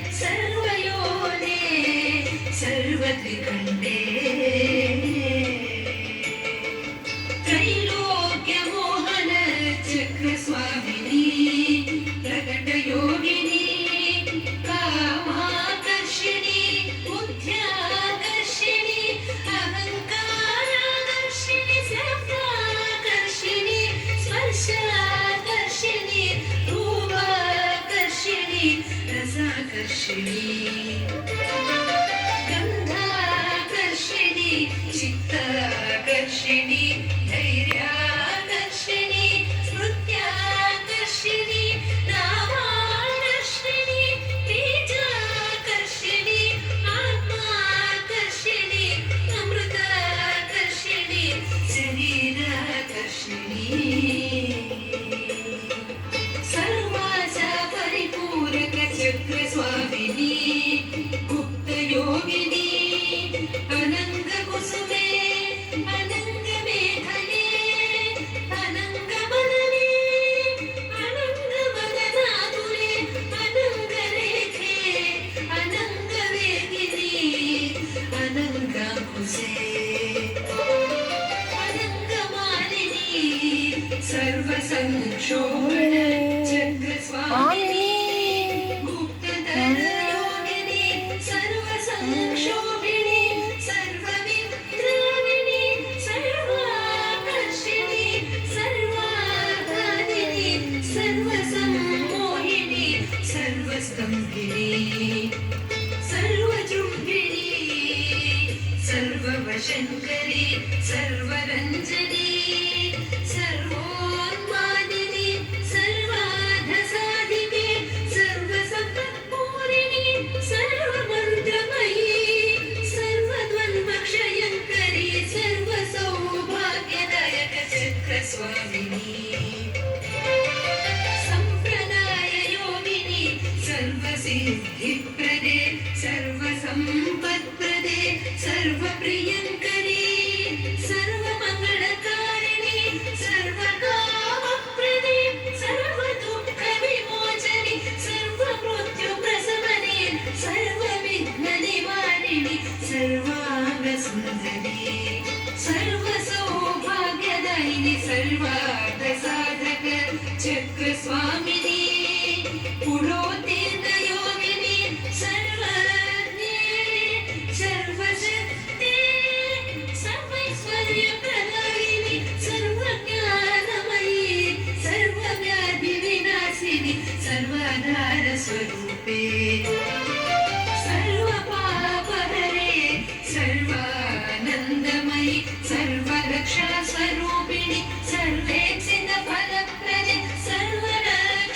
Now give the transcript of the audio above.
सर्वयोने सर्वत्रिकण्ठे त्रैलोक्यमोहन चक्रस्वामिनी प्रकटयोगिनी कामाकर्षिणी बुद्ध्याकर्षिणी अहङ्काराकर्षिणी शब्दाकर्षिणी स्पर्शाकर्षिणी रूपाकर्षिणी रसाकर्षिणी गन्धाकर्षिणी चित्ताकर्षिणी धैर्याकर्षिणी स्मृत्याकर्षिणी नामाकर्षिणी बीजाकर्षिणी आत्माकर्षिणी अमृताकर्षिणी शरीराकर्षिणी सर्वासा परिपूरक चक्रस्वामिनी गुप्तयोगिनी अनङ्गकुसुमे अनङ्गमेखले अनङ्गवदने अनङ्गवदनातुले अनङ्गरेखे अनङ्गवेदिनी अनङ्गाकुसे अनङ्गमालिनी सर्वसंक्षोभण चक्रस्वामिनी गुप्तधरयोगिनी सर्वसंक्षोभिणी सर्वविद्राविणी सर्वाकर्षिणी सर्वाधारिणी सर्वसम्मोहिनी सर्वस्तम्भिनी सर्वजृम्भिणी सर्ववशङ्करी सर्वरञ्जनी सर्वोन्मादिनी सर्वाधसाधिके सर्वसम्पत्पूरिणी सर्वमन्त्रमयी सर्वद्वन्द्वक्षयङ्करी सर्वसौभाग्यदायक चक्रस्वामिनी सम्प्रदाययोगिनी सर्वसिद्धिप्रदे सर्वसम्पत्प्रदे सर्वप्रियङ्करी